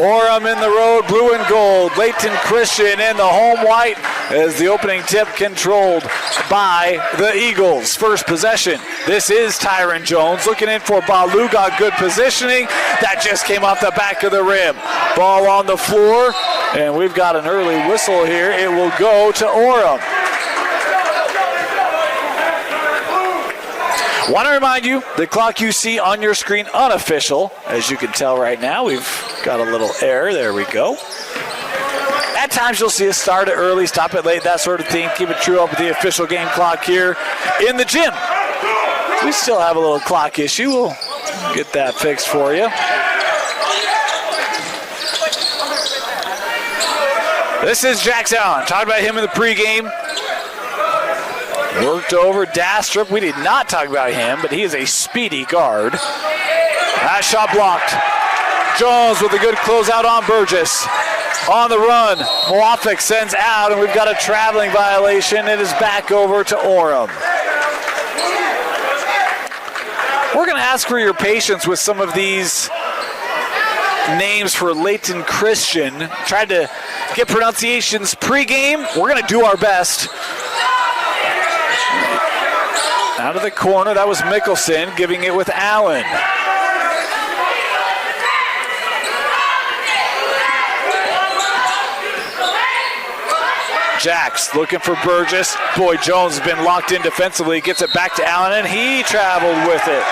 Orem in the road, blue and gold. Layton Christian in the home white as the opening tip controlled by the Eagles. First possession. This is Tyron Jones looking in for Balu. Got good positioning. That just came off the back of the rim. Ball on the floor, and we've got an early whistle here. It will go to Orem. Want to remind you, the clock you see on your screen, unofficial. As you can tell right now, we've got a little error. There we go. At times you'll see us start it early, stop it late, that sort of thing. Keep it true up with the official game clock here in the gym. We still have a little clock issue. We'll get that fixed for you. This is Jax Allen. Talked about him in the pregame. Worked over Dastrup. We did not talk about him, but he is a speedy guard. That shot blocked. Jones with a good closeout on Burgess. On the run, Moafik sends out, and we've got a traveling violation. It is back over to Orem. We're going to ask for your patience with some of these names for Layton Christian. Tried to get pronunciations pregame. We're going to do our best. Out of the corner, that was Mickelson giving it with Allen. Jax looking for Burgess. Boy, Jones has been locked in defensively. Gets it back to Allen, and he traveled with it.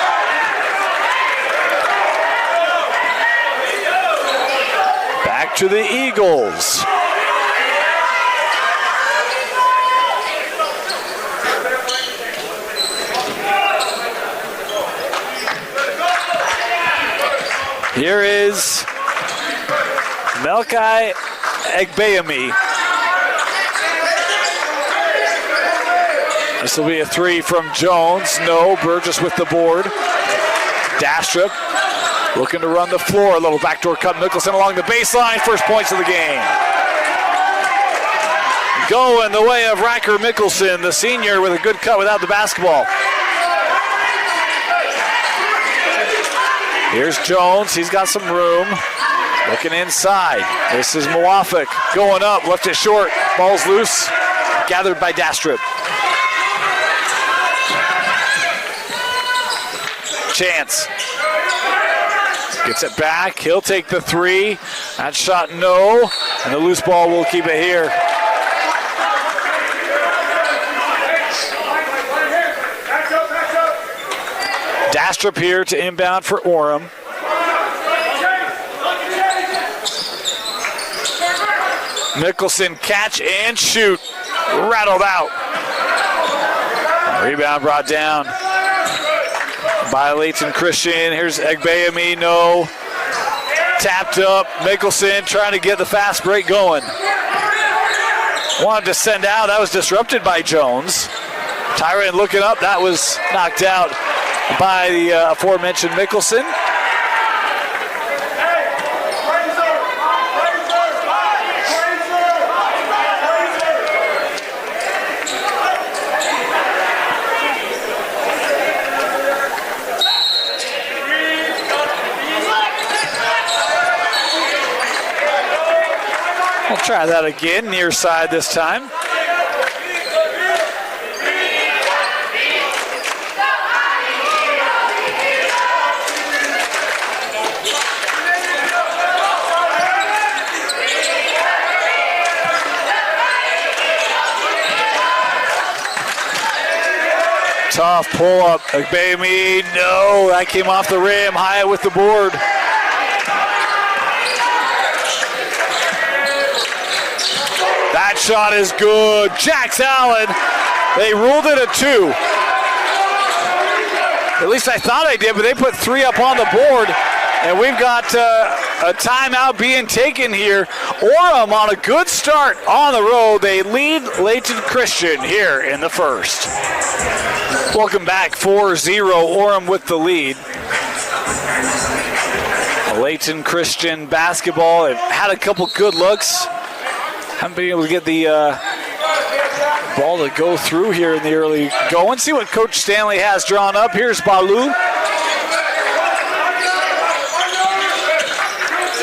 Back to the Eagles. Here is Melkai Egbayami. This will be a three from Jones. No, Burgess with the board. Dastrup looking to run the floor. A little backdoor cut. Mickelson along the baseline. First points of the game. Going the way of Riker Mickelson, the senior, with a good cut without the basketball. Here's Jones. He's got some room. Looking inside. This is Moafik going up. Left it short. Ball's loose. Gathered by Dastrup. Chance. Gets it back. He'll take the three. That shot, no. And the loose ball will keep it here. Dastrup here to inbound for Orem. Mickelson catch and shoot. Rattled out. Rebound brought down by Layton Christian. Here's Egbayami, no. Tapped up. Mickelson trying to get the fast break going. Wanted to send out. That was disrupted by Jones. Tyron looking up. That was knocked out by the aforementioned Mickelson. We'll try that again, near side this time. Tough pull up. Egbayami, no, that came off the rim. Hyatt with the board. That shot is good. Jax Allen. They ruled it a 2. At least I thought I did, but they put 3 up on the board. And we've got a timeout being taken here. Orem on a good start on the road. They lead Layton Christian here in the first. Welcome back, 4-0, Orem with the lead. Layton Christian basketball. They've had a couple good looks. Haven't been able to get the ball to go through here in the early going. See what Coach Stanley has drawn up. Here's Balu.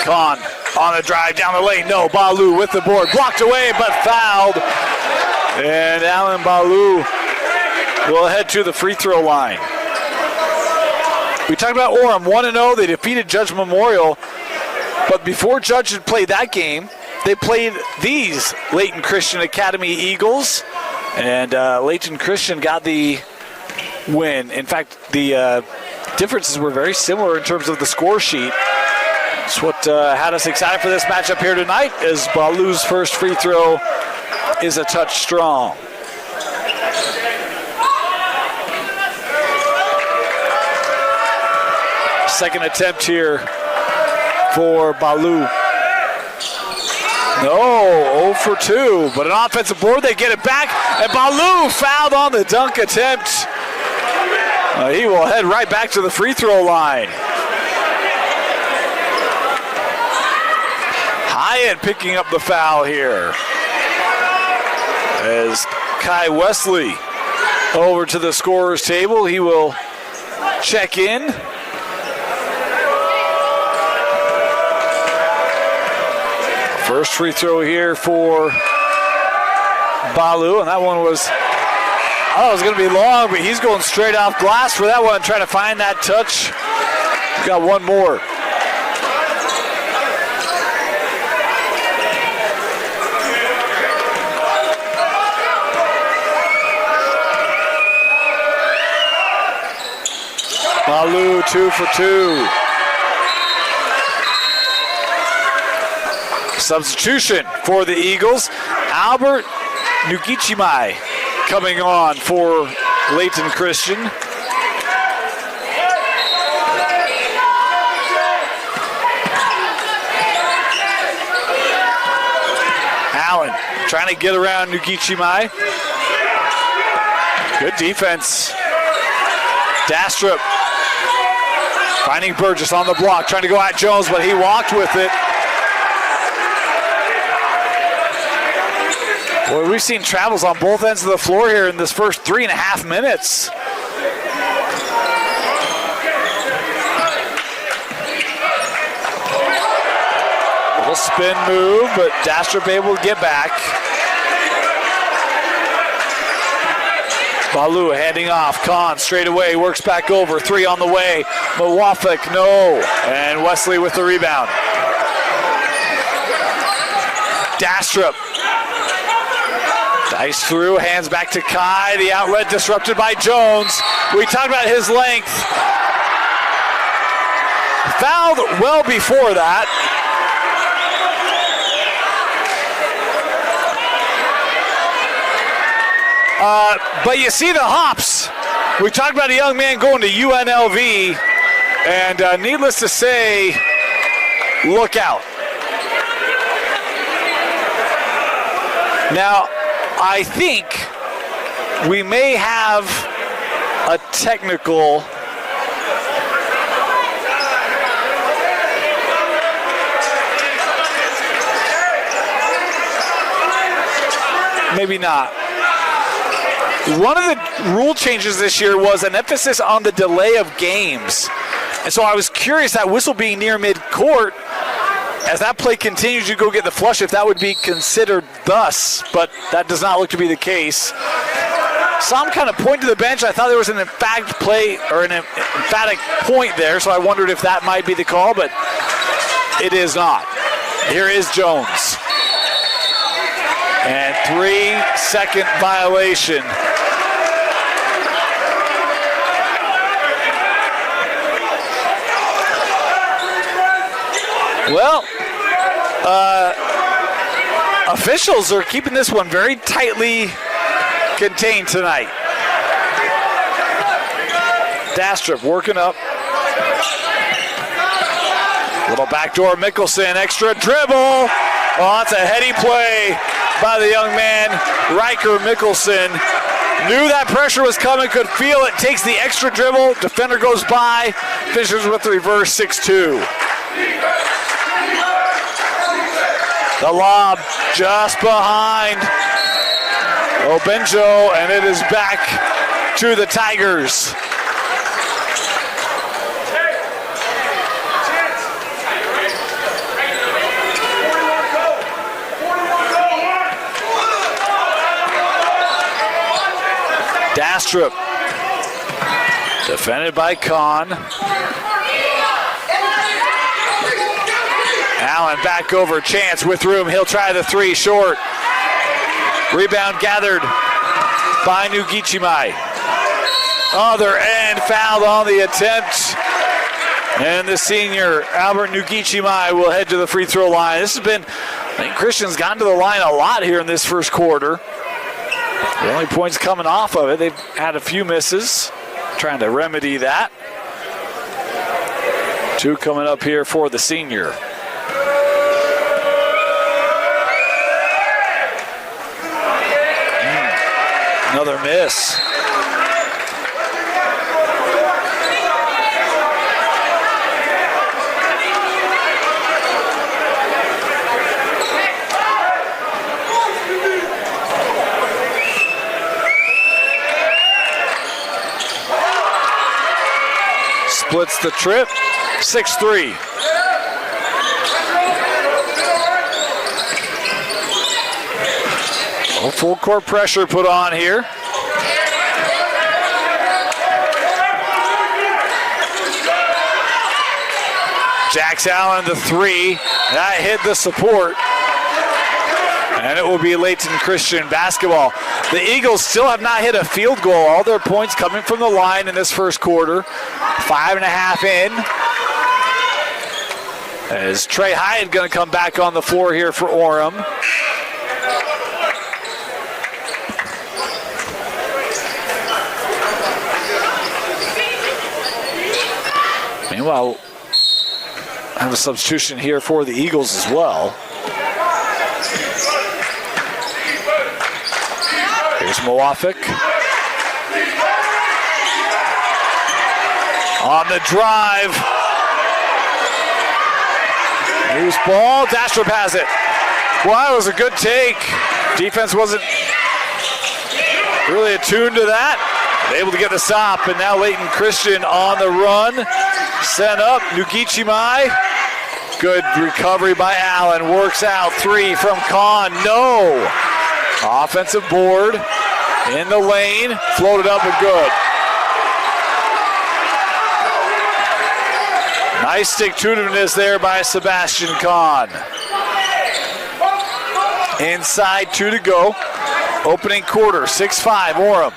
Kahn on a drive down the lane. No, Balu with the board. Blocked away, but fouled. And Alan Balu will head to the free throw line. We talked about Orem, 1-0. They defeated Judge Memorial. But before Judge had played that game, they played these Layton Christian Academy Eagles. And Layton Christian got the win. In fact, the differences were very similar in terms of the score sheet. That's what had us excited for this matchup here tonight, as Balu's first free throw is a touch strong. Second attempt here for Balu. No, 0 for 2, but an offensive board, they get it back, and Balu fouled on the dunk attempt. He will head right back to the free throw line. Hyatt picking up the foul here. As Kai Wesley over to the scorer's table, he will check in. First free throw here for Balu, and that one was, it was going to be long, but he's going straight off glass for that one, trying to find that touch. He's got one more. Balu 2 for 2. Substitution for the Eagles. Albert Nugichimai coming on for Layton Christian. Allen trying to get around Nugichimai. Good defense. Dastrup finding Burgess on the block, trying to go at Jones, but he walked with it. Boy, we've seen travels on both ends of the floor here in this first 3.5 minutes. Little spin move, but Dastrup able to get back. Balu handing off. Kahn straight away, works back over. 3 on the way. Mawafik, no. And Wesley with the rebound. Dastrup. Dice through, hands back to Kai. The outlet disrupted by Jones. We talked about his length. Fouled well before that. But you see the hops. We talked about a young man going to UNLV, and needless to say, look out. Now, I think we may have a technical. Maybe not. One of the rule changes this year was an emphasis on the delay of games. And so I was curious, that whistle being near midcourt, as that play continues, you go get the flush, if that would be considered thus, but that does not look to be the case. Some kind of point to the bench. I thought there was an emphatic play or an emphatic point there, so I wondered if that might be the call, but it is not. Here is Jones. And 3-second violation. Well, officials are keeping this one very tightly contained tonight. Dastrup working up. Little backdoor Mickelson, extra dribble. Oh, that's a heady play by the young man, Riker Mickelson. Knew that pressure was coming, could feel it, takes the extra dribble, defender goes by, finishes with the reverse 6-2. The lob just behind Obenjo, and it is back to the Tigers. Bastrop. Defended by Kahn. Allen back over, Chance with room. He'll try the three, short. Rebound gathered by Nugichimai. Other end, fouled on the attempt. And the senior, Albert Nugichimai, will head to the free throw line. This has been, I think Christian's gotten to the line a lot here in this first quarter. The only points coming off of it, they've had a few misses. Trying to remedy that. Two coming up here for the senior. Another miss. Splits the trip, 6-3. Full court pressure put on here. Jax Allen the three, that hit the support. And it will be Layton Christian basketball. The Eagles still have not hit a field goal. All their points coming from the line in this first quarter. 5.5 in. As Trey Hyatt going to come back on the floor here for Orem. Meanwhile, I have a substitution here for the Eagles as well. Here's Moafik. On the drive. Loose ball. Dastrup has it. Well, that was a good take. Defense wasn't really attuned to that. Able to get the stop, and now Layton Christian on the run. Sent up. Nugichimai. Good recovery by Allen. Works out. Three from Kahn. No. Offensive board in the lane. Floated up and good. Nice stick-to-itiveness there by Sebastian Kahn. Inside, 2 to go. Opening quarter, 6-5, Orem.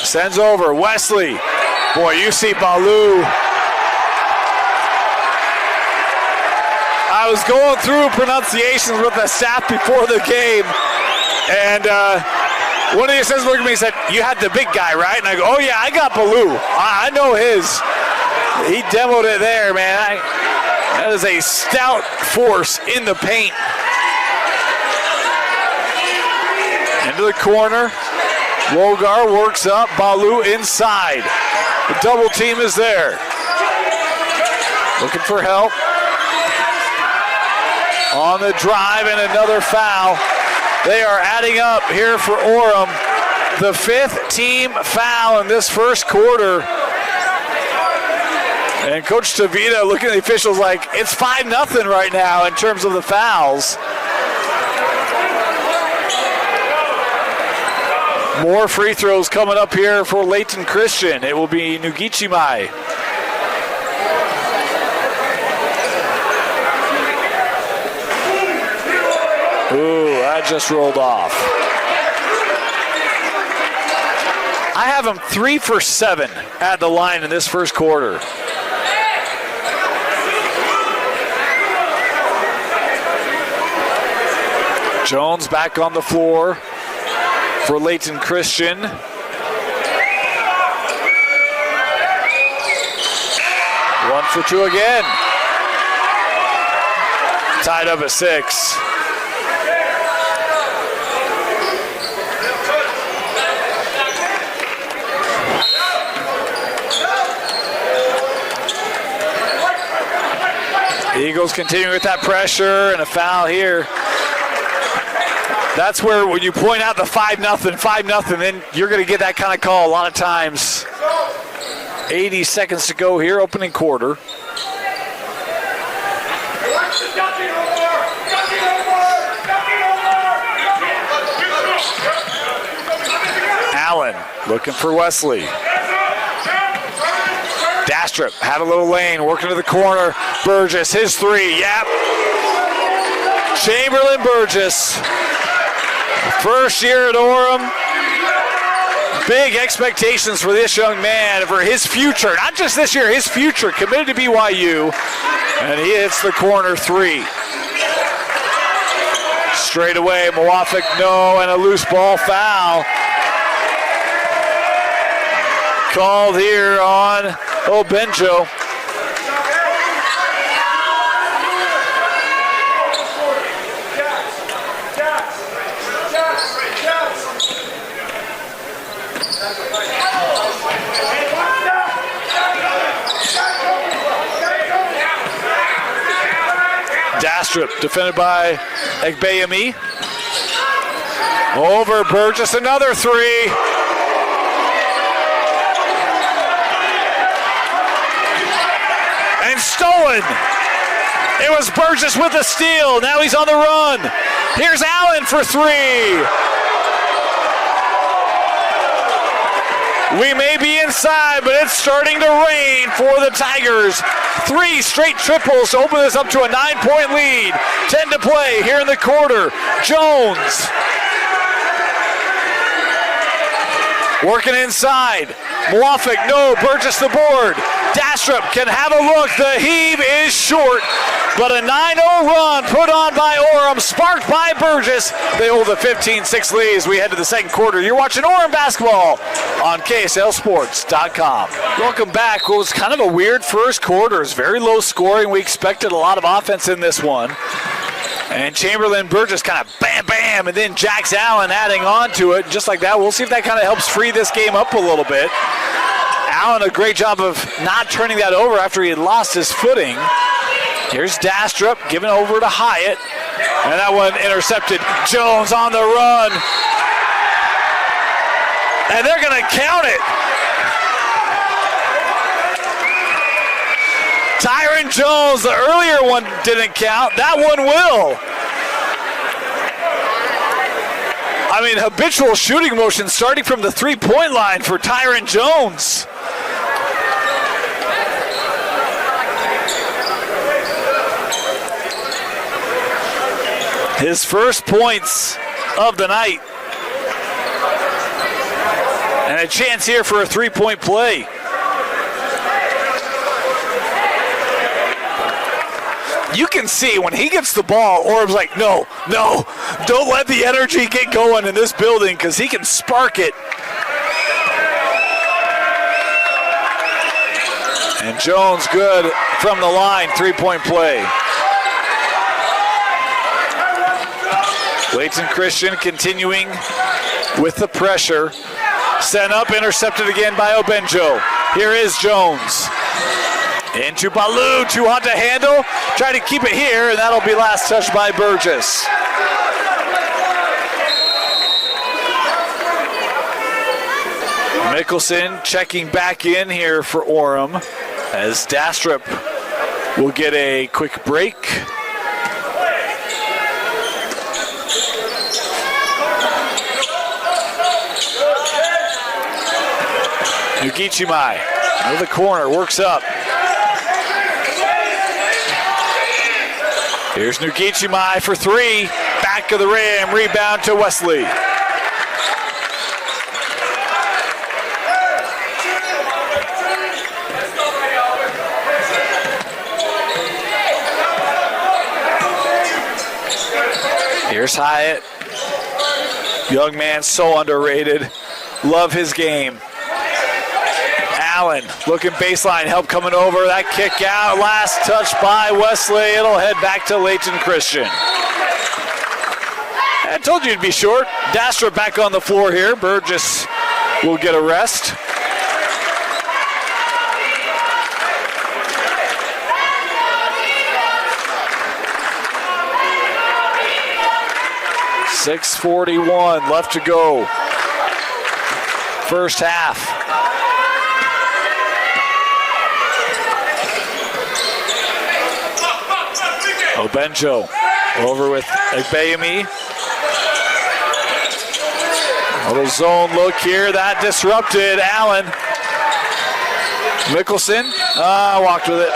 Sends over, Wesley. Boy, you see Baloo. I was going through pronunciations with the staff before the game, and one of the assistants looked at me and said, "You had the big guy, right?" And I go, "Oh yeah, I got Baloo. I know his." He demoed it there, man. That is a stout force in the paint. Into the corner. Wogar works up. Baloo inside. The double team is there. Looking for help. On the drive and another foul. They are adding up here for Orem. The 5th team foul in this first quarter. And Coach Tavita looking at the officials like, it's 5-0 right now in terms of the fouls. More free throws coming up here for Layton Christian. It will be Nugichimai. Ooh, that just rolled off. I have him 3 for 7 at the line in this first quarter. Jones back on the floor for Layton Christian. 1 for 2 again. Tied up at 6. The Eagles continuing with that pressure and a foul here. That's where when you point out the 5-0, then you're going to get that kind of call a lot of times. 80 seconds to go here, opening quarter. Allen looking for Wesley. Dastrup had a little lane, working to the corner. Burgess, his three, yep. Chamberlain Burgess, first year at Orem. Big expectations for this young man, for his future. Not just this year, his future. Committed to BYU. And he hits the corner three. Straight away, Mwafik, no, and a loose ball foul. Called here on Obenjo. Dastrup defended by Egbeyemi. Over Burgess, another three. And stolen. It was Burgess with a steal. Now he's on the run. Here's Allen for three. We may be inside, but it's starting to rain for the Tigers. 3 straight triples to open this up to a 9-point lead. 10 to play here in the quarter. Jones working inside. Mwafik, no. Burgess the board. Dastrup can have a look. The heave is short, but a 9-0 run put on by Orem, sparked by Burgess. They hold a 15-6 lead as we head to the second quarter. You're watching Orem basketball on KSLSports.com. Welcome back. What was kind of a weird first quarter. It was very low scoring. We expected a lot of offense in this one. And Chamberlain Burgess kind of bam, bam, and then Jax Allen adding on to it. Just like that, we'll see if that kind of helps free this game up a little bit. Allen, a great job of not turning that over after he had lost his footing. Here's Dastrup giving over to Hyatt. And that one intercepted. Jones on the run. And they're going to count it. Tyron Jones, the earlier one didn't count. That one will. I mean, habitual shooting motion starting from the three-point line for Tyron Jones. His first points of the night. And a chance here for a three-point play. You can see when he gets the ball, Orem's like, no, don't let the energy get going in this building because he can spark it. And Jones good from the line, three-point play. Layton Christian continuing with the pressure. Sent up, intercepted again by Obenjo. Here is Jones. Into Baloo, too hot to handle. Try to keep it here, and that'll be last touch by Burgess. Mickelson checking back in here for Orem as Dastrup will get a quick break. Nugichimai out of the corner, works up. Here's Nugichimai for three. Back of the rim, rebound to Wesley. Here's Hyatt. Young man, so underrated. Love his game. Allen looking baseline, help coming over. That kick out, last touch by Wesley. It'll head back to Layton Christian. I told you it'd be short. Dastrup back on the floor here. Burgess will get a rest. .641 left to go. First half. Obenjo over with Egbeyemi. Little zone look here. That disrupted Allen. Mickelson walked with it.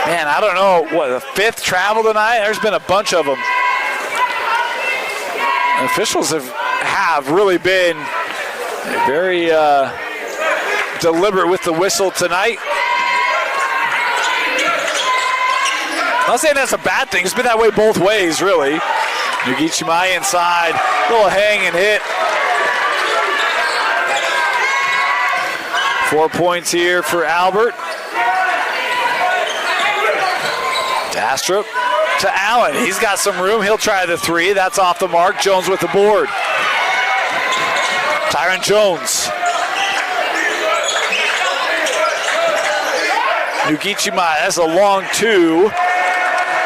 Man, I don't know, the fifth travel tonight? There's been a bunch of them. The officials have really been very deliberate with the whistle tonight. I'm not saying that's a bad thing. It's been that way both ways, really. Nugichimai inside, little hang and hit. 4 points here for Albert. Dastrup to Allen. He's got some room. He'll try the three. That's off the mark. Jones with the board. Tyron Jones. Nugichimai, that's a long two.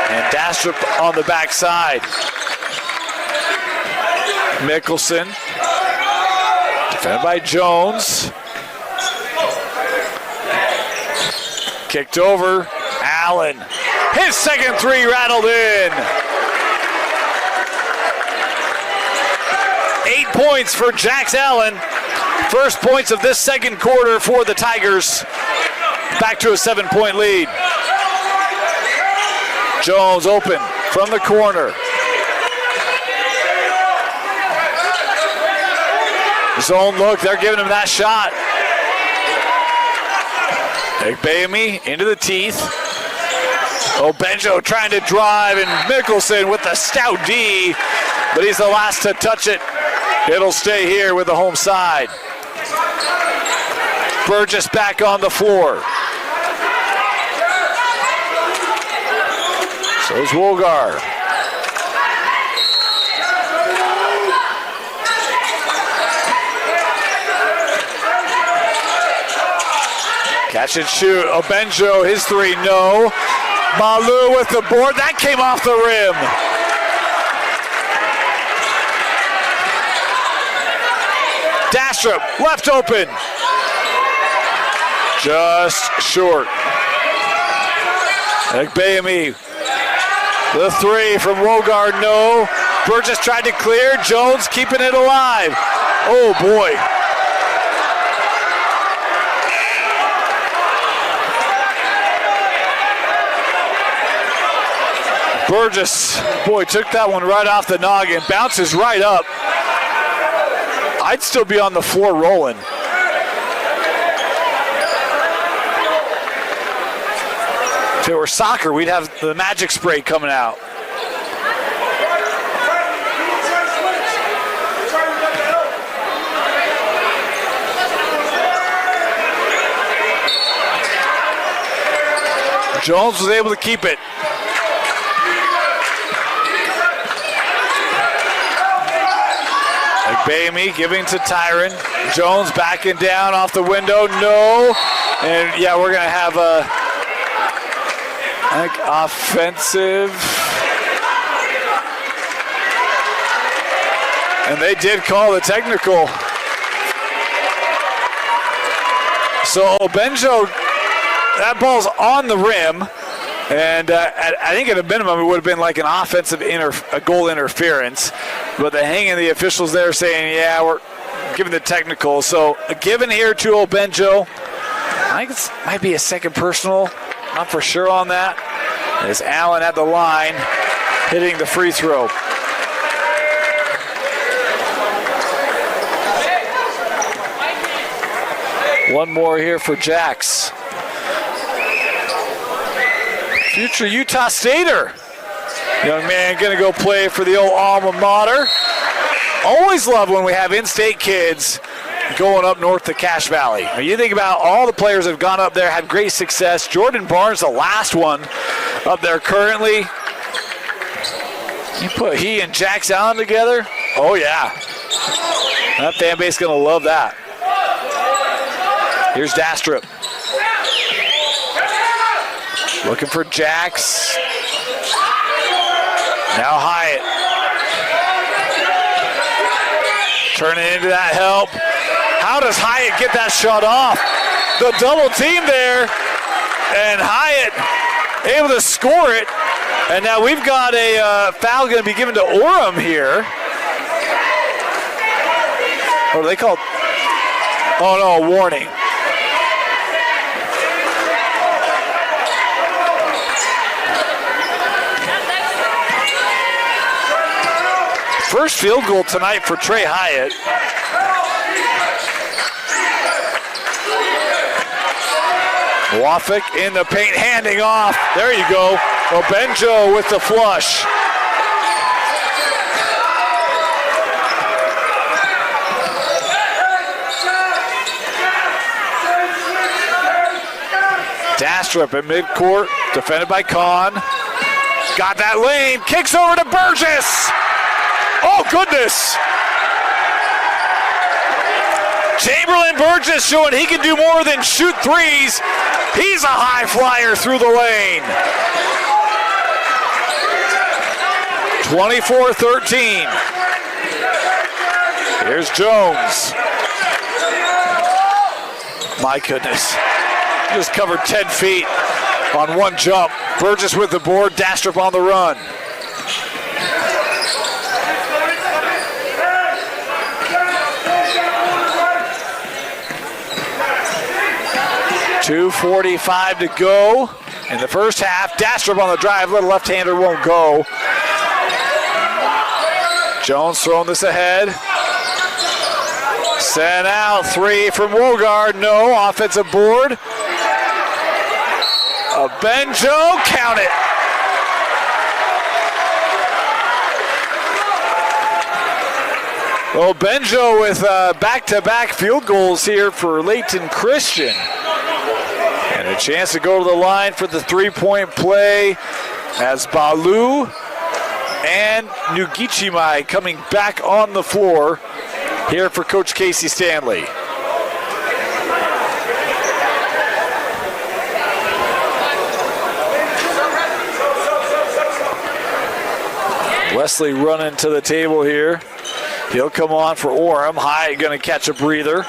And Dastrup on the backside. Mickelson. Defended by Jones. Kicked over. Allen. His second three rattled in. 8 points for Jax Allen. First points of this second quarter for the Tigers. Back to a 7-point lead. Jones open from the corner. Zone look, they're giving him that shot. Ekbayemi into the teeth. Obenjo trying to drive, and Mickelson with the stout D, but he's the last to touch it. It'll stay here with the home side. Burgess back on the floor. So's Wolgar. Catch and shoot. Obenjo, his three, no. Malu with the board. That came off the rim. Dastrup, left open. Just short. Ekbayemi. The three from Wogard, no. Burgess tried to clear. Jones keeping it alive. Oh, boy. Burgess, boy, took that one right off the noggin. Bounces right up. I'd still be on the floor rolling. If it were soccer, we'd have the magic spray coming out. Jones was able to keep it. Ekbayemi giving to Tyron. Jones backing down off the window. No. And yeah, we're going to have a offensive. And they did call the technical. So Obenjo, that ball's on the rim. And I think at a minimum it would have been like an offensive a goal interference. But the hanging the officials there saying, yeah, we're giving the technical. So a given here to Obenjo. I think it might be a second personal. Not for sure on that. As Allen at the line hitting the free throw. One more here for Jax. Future Utah Stater. Young man gonna go play for the old alma mater. Always love when we have in-state kids going up north to Cache Valley. When you think about all the players that have gone up there, had great success. Jordan Barnes, the last one up there currently. You put he and Jax Allen together, oh yeah. That fan base gonna love that. Here's Dastrup. Looking for Jax. Now Hyatt. Turning into that help. How does Hyatt get that shot off? The double team there. And Hyatt able to score it. And now we've got a foul going to be given to Orem here. What are they called? Oh, no, a warning. First field goal tonight for Trey Hyatt. Wafik in the paint, handing off. There you go. Obenjo with the flush. Dastrup at midcourt, defended by Kahn. Got that lane, kicks over to Burgess. Oh, goodness. Chamberlain Burgess showing he can do more than shoot threes. He's a high flyer through the lane. 24-13. Here's Jones. My goodness. Just covered 10 feet on one jump. Burgess with the board, Dastrup on the run. .245 to go in the first half. Dastrup on the drive, little left-hander won't go. Jones throwing this ahead. Sent out, three from Wogard, no. Offensive board. Benjo, count it. Well, Benjo with back-to-back field goals here for Layton Christian. And a chance to go to the line for the three-point play as Balu and Nugichimai coming back on the floor here for Coach Casey Stanley. Wesley running to the table here. He'll come on for Orem. High going to catch a breather.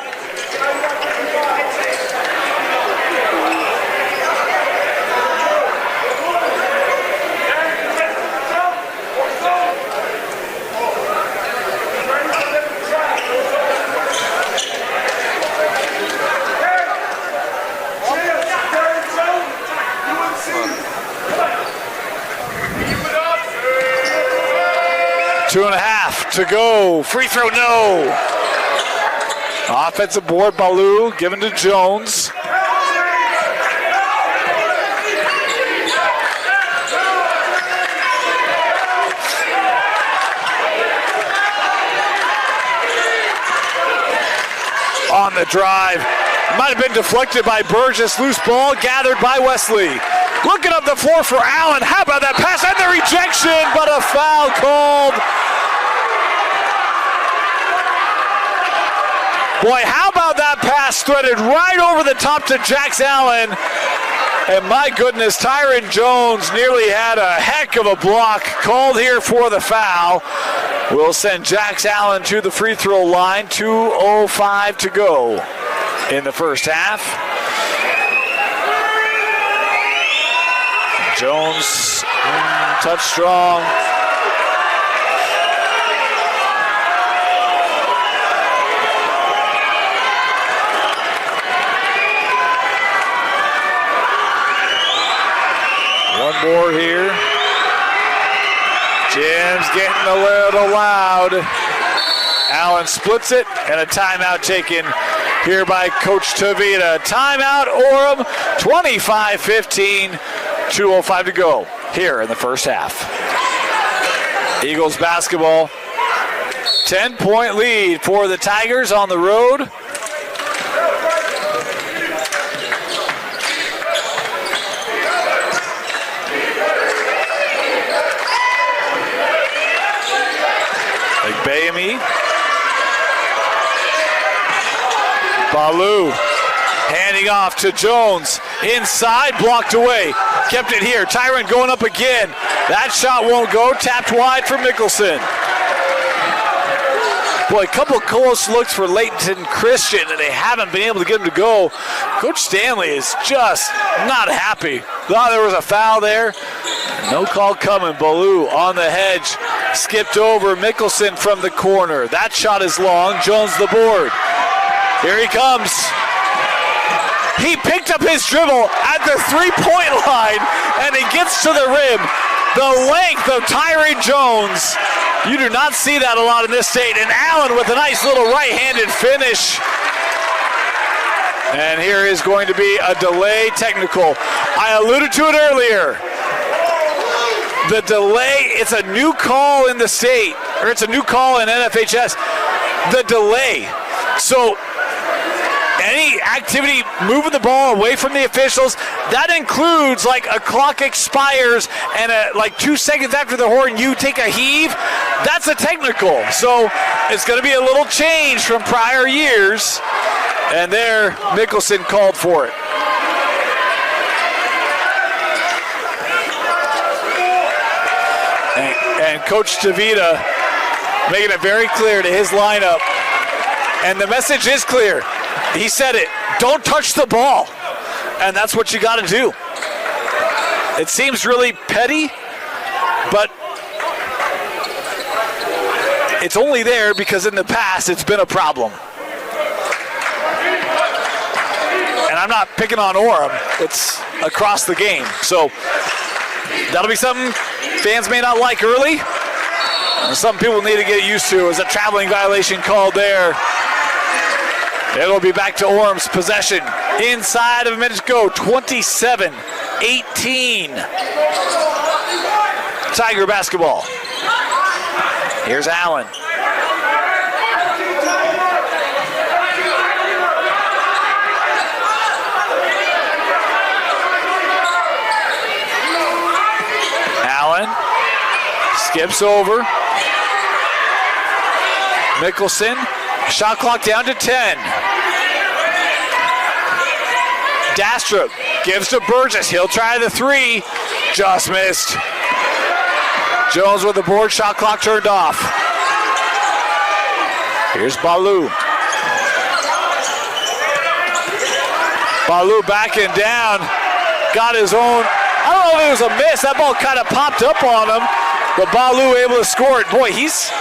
Two and a half to go. Free throw, no. Offensive board, Balu given to Jones. On the drive. Might have been deflected by Burgess. Loose ball gathered by Wesley. Looking up the floor for Allen. How about that pass and the rejection, but a foul called. Boy, how about that pass threaded right over the top to Jax Allen. And my goodness, Tyron Jones nearly had a heck of a block called here for the foul. We'll send Jax Allen to the free throw line. 2:05 to go in the first half. Jones, touch strong. One more here. Jim's getting a little loud. Allen splits it, and a timeout taken here by Coach Tavita. Timeout, Orem, 25-15, 2:05 to go here in the first half. Eagles basketball, 10-point lead for the Tigers on the road. Bayami. Balu handing off to Jones. Inside, blocked away. Kept it here. Tyron going up again. That shot won't go. Tapped wide for Mickelson. Boy, a couple close looks for Layton Christian, and they haven't been able to get him to go. Coach Stanley is just not happy. Thought there was a foul there. No call coming. Ballou on the hedge. Skipped over Mickelson from the corner. That shot is long. Jones the board. Here he comes. He picked up his dribble at the three-point line, and he gets to the rim. The length of Tyron Jones. You do not see that a lot in this state. And Allen with a nice little right-handed finish. And here is going to be a delay technical. I alluded to it earlier. The delay, it's a new call in the state, or it's a new call in NFHS. The delay. So any activity moving the ball away from the officials, that includes like a clock expires and like 2 seconds after the horn you take a heave, that's a technical. So it's going to be a little change from prior years. And there, Mickelson called for it. And Coach DeVita making it very clear to his lineup. And the message is clear. He said it, don't touch the ball. And that's what you got to do. It seems really petty, but it's only there because in the past it's been a problem. And I'm not picking on Orem, it's across the game. So that'll be something fans may not like early. And some people need to get used to. Is a traveling violation called there. It'll be back to Orem's possession. Inside of a minute to go, 27-18. Tiger basketball. Here's Allen. Allen skips over. Mickelson, shot clock down to 10. Dastrup gives to Burgess. He'll try the three. Just missed. Jones with the board. Shot clock turned off. Here's Ballou. Ballou backing down. Got his own. I don't know if it was a miss. That ball kind of popped up on him. But Ballou able to score it. Boy, he's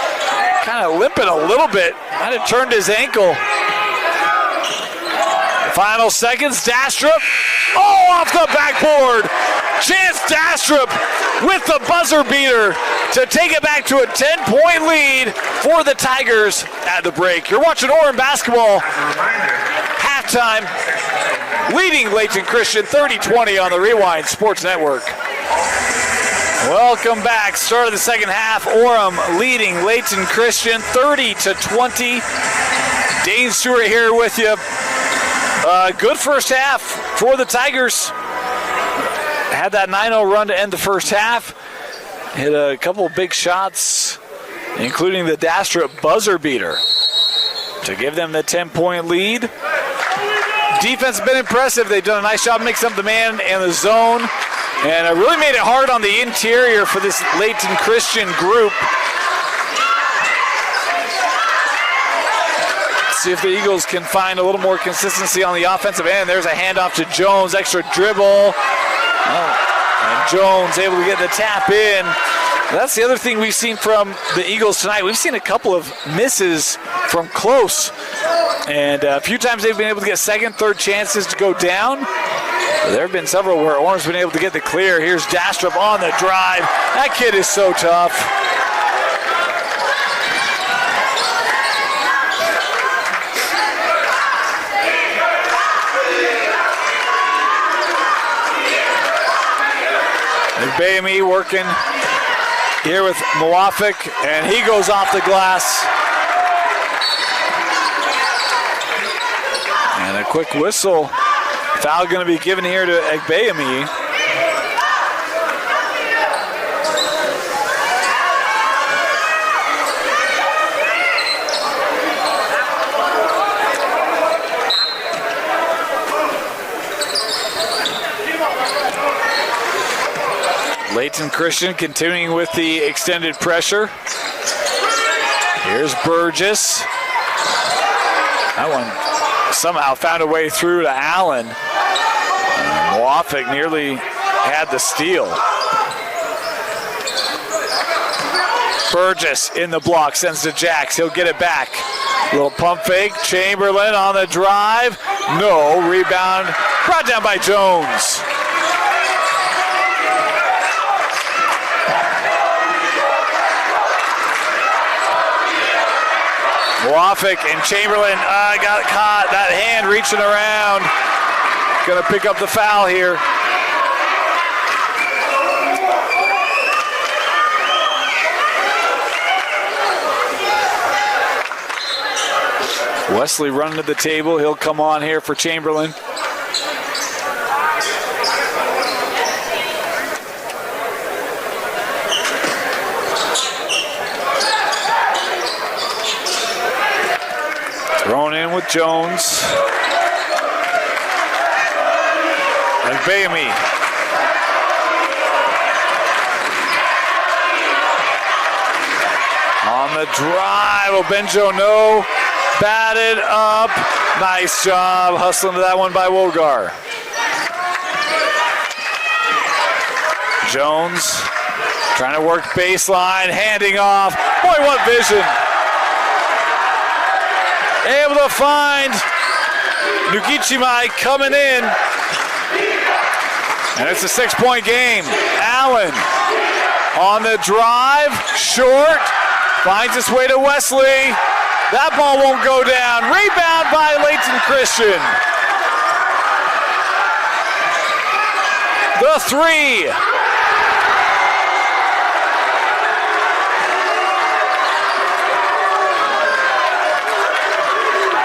kind of limping a little bit. Might have turned his ankle. Final seconds, Dastrup. Oh, off the backboard. Chance Dastrup with the buzzer beater to take it back to a 10-point lead for the Tigers at the break. You're watching Orem basketball. Halftime, leading Layton Christian 30-20 on the Rewind Sports Network. Welcome back. Start of the second half. Orem leading Layton Christian 30-20. Dane Stewart here with you. Good first half for the Tigers. Had that 9-0 run to end the first half. Hit a couple big shots, including the Dastrup buzzer beater to give them the 10-point lead. Defense has been impressive. They've done a nice job mixing up the man and the zone. And it really made it hard on the interior for this Layton Christian group. See if the Eagles can find a little more consistency on the offensive end. There's a handoff to Jones, extra dribble. And Jones able to get the tap in. That's the other thing we've seen from the Eagles tonight. We've seen a couple of misses from close. And a few times they've been able to get second, third chances to go down. There have been several where Orem's been able to get the clear. Here's Dastrup on the drive. That kid is so tough. Bayami working here with Mawafik, and he goes off the glass. And a quick whistle. Foul going to be given here to Bayami. Layton Christian continuing with the extended pressure. Here's Burgess. That one somehow found a way through to Allen. Wofford nearly had the steal. Burgess in the block, sends to Jax. He'll get it back. Little pump fake. Chamberlain on the drive. No. Rebound brought down by Jones. Wofford and Chamberlain got caught. That hand reaching around. Gonna pick up the foul here. Wesley running to the table. He'll come on here for Chamberlain. Thrown in with Jones. And Bayami. On the drive, Obenjo, no. Batted up. Nice job hustling to that one by Wogar. Jones trying to work baseline, handing off. Boy, what vision. Able to find Nugichimai coming in. And it's a 6-point game. Allen on the drive, short, finds its way to Wesley. That ball won't go down. Rebound by Layton Christian. The three.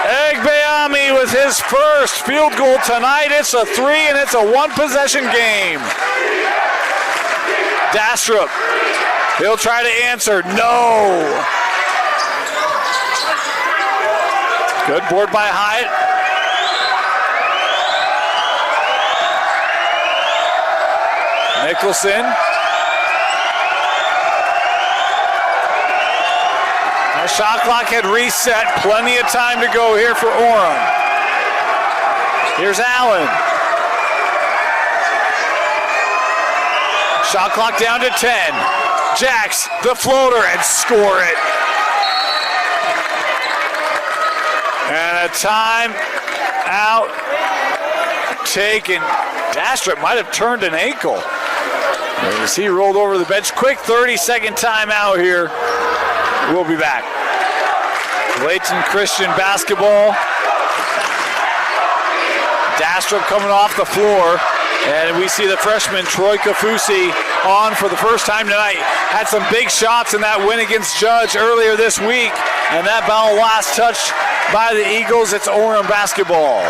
Egbeami with his first field goal tonight. It's a three and it's a one-possession game. Dastrup, he'll try to answer. No. Good board by Hyatt. Nicholson. Our shot clock had reset. Plenty of time to go here for Orem. Here's Allen. Shot clock down to 10. Jax, the floater, and score it. And a time out taken. Dastrup might have turned an ankle as he rolled over the bench. Quick 30-second timeout here. We'll be back. Layton Christian basketball. Dastrup coming off the floor. And we see the freshman Troy Kafusi on for the first time tonight. Had some big shots in that win against Judge earlier this week. And that ball last touched by the Eagles. It's Orem basketball.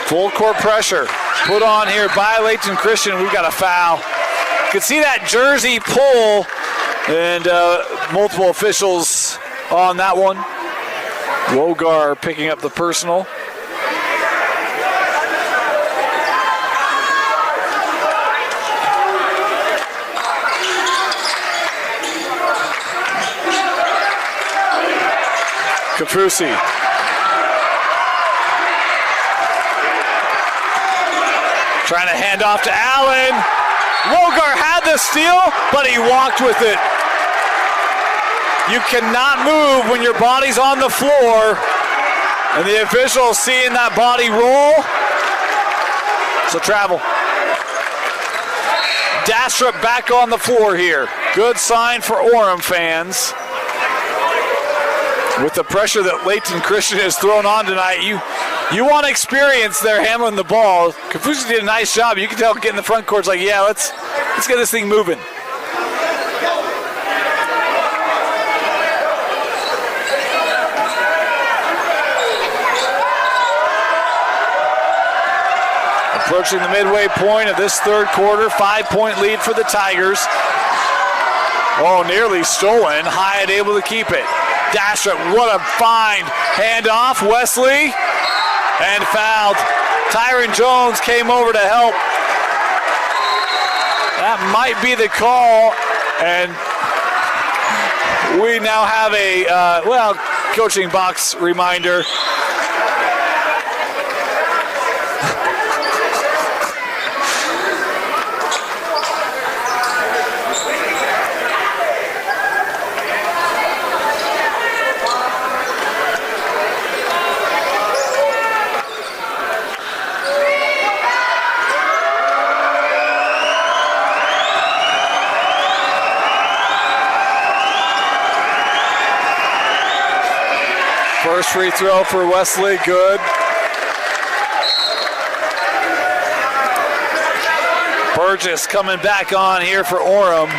Full court pressure put on here by Layton Christian. We've got a foul. You can see that jersey pull and multiple officials on that one. Wogar picking up the personal. Kafusi. Trying to hand off to Allen. Wogar had the steal, but he walked with it. You cannot move when your body's on the floor, and the official seeing that body roll. So travel. Dastrup back on the floor here. Good sign for Orem fans. With the pressure that Layton Christian has thrown on tonight, you want experience there handling the ball. Kafusi did a nice job. You can tell getting the front court's like, yeah, let's get this thing moving. Approaching the midway point of this third quarter, 5-point lead for the Tigers. Oh, nearly stolen. Hyatt able to keep it. Dastrup, what a find. Handoff, Wesley, and fouled. Tyron Jones came over to help. That might be the call, and we now have a, coaching box reminder. First free throw for Wesley, good. Burgess coming back on here for Orem.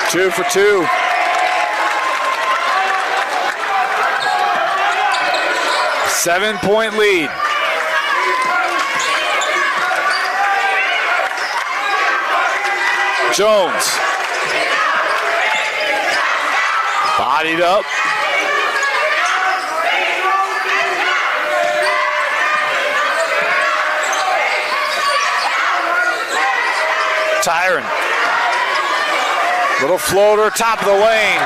Two for two. Seven-point lead. Jones. Bodied up. Tyron. Little floater, top of the lane.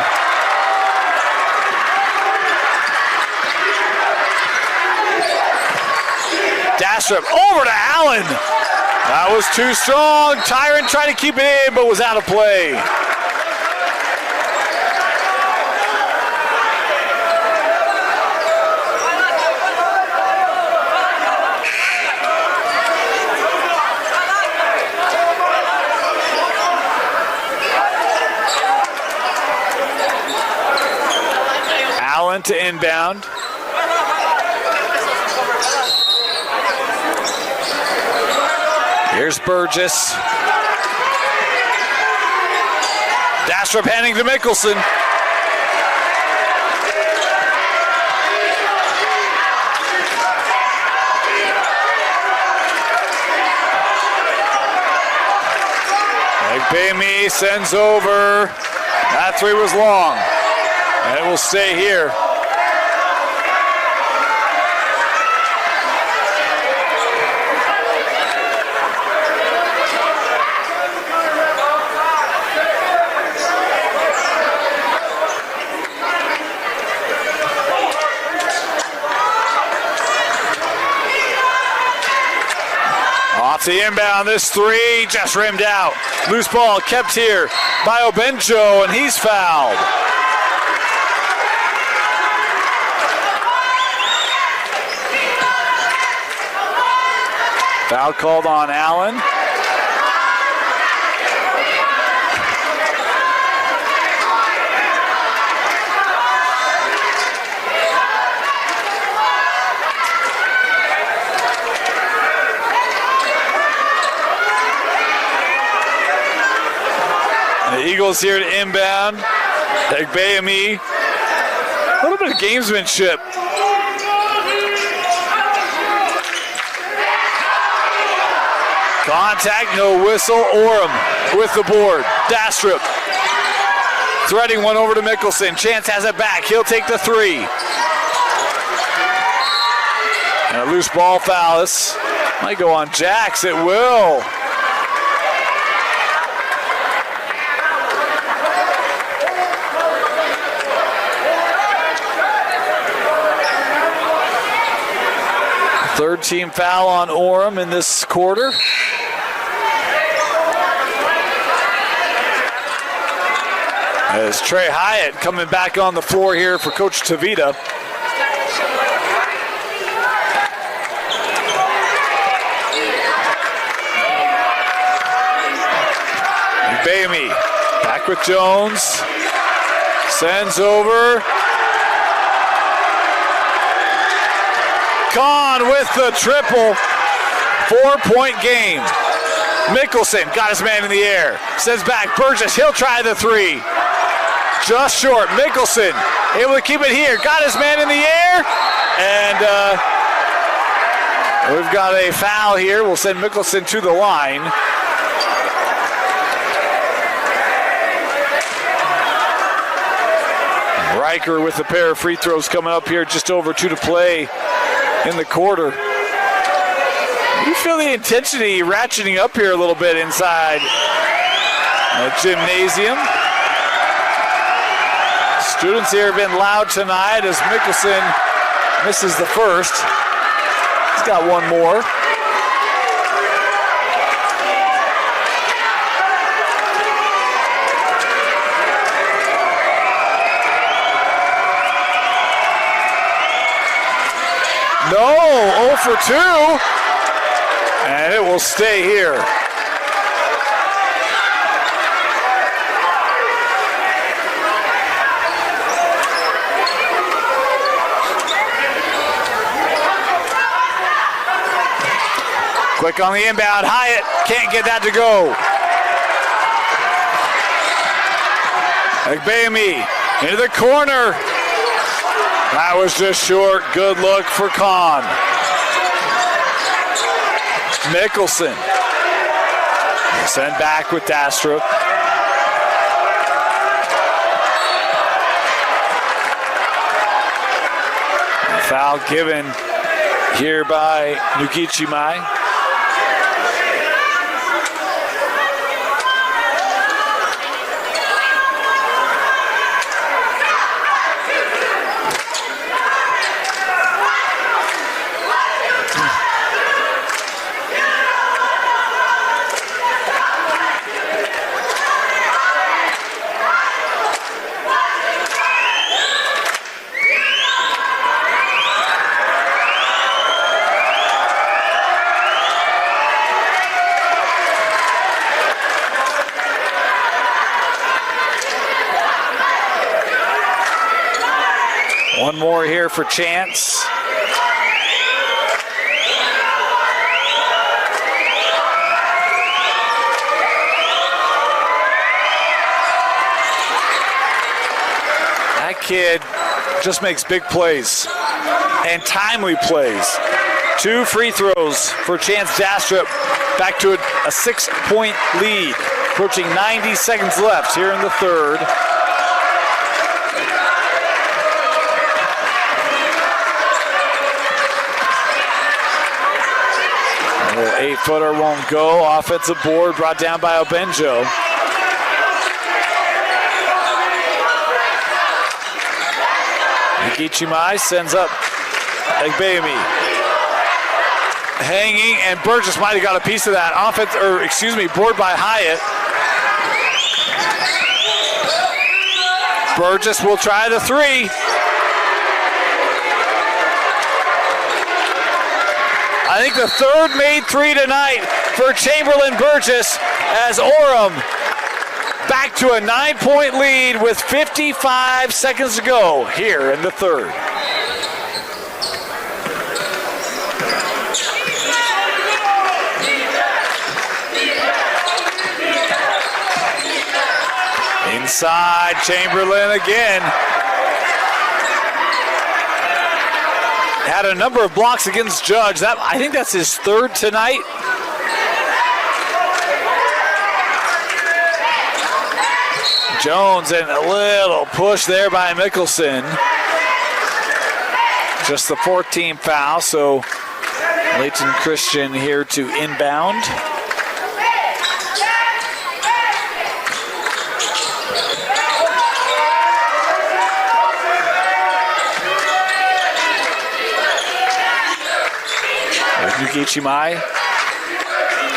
Dastrup over to Allen. That was too strong. Tyron tried to keep it in, but was out of play. Allen to inbound. Here's Burgess. Dastrup handing to Mickelson. Baymee sends over. That three was long. And it will stay here. Off the inbound, this three just rimmed out. Loose ball kept here by Obenjo, and he's fouled. Foul called on Allen. The Eagles here to inbound. Baymee. A little bit of gamesmanship. Contact, no whistle. Orem with the board. Dastrup threading one over to Mickelson. Chance has it back. He'll take the three. And a loose ball foul. This might go on Jax. It will. Third team foul on Orem in this quarter. As Trey Hyatt coming back on the floor here for Coach Tavita. Baymee back with Jones. Sends over. Kahn with the triple. 4-point game. Mickelson got his man in the air. Sends back Burgess. He'll try the three. Just short. Mickelson able to keep it here. Got his man in the air. And we've got a foul here. We'll send Mickelson to the line. Riker with a pair of free throws coming up here, just over 2 to play in the quarter. You feel the intensity ratcheting up here a little bit inside the gymnasium. Students here have been loud tonight as Mickelson misses the first. He's got one more. No, 0 for 2, and it will stay here. Quick on the inbound, Hyatt can't get that to go. Agbayemi into the corner. That was just short. Good look for Kahn. Mickelson. Send back with Dastrup. Foul given here by Nugichimai. One more here for Chance. That kid just makes big plays and timely plays. 2 free throws for Chance Dastrup. Back to a 6-point lead. Approaching 90 seconds left here in the third. The 8-footer won't go. Offensive board brought down by Obenjo. Nugichimai sends up Agbayemi. Hanging, and Burgess might have got a piece of that. Board by Hyatt. Burgess will try the 3. I think the third made 3 tonight for Chamberlain Burgess as Orem back to a 9-point lead with 55 seconds to go here in the third. Inside, Chamberlain again. Had a number of blocks against Judge. I think that's his third tonight. Jones, and a little push there by Mickelson. Just the 14th foul, so Layton Christian here to inbound. Nugichimai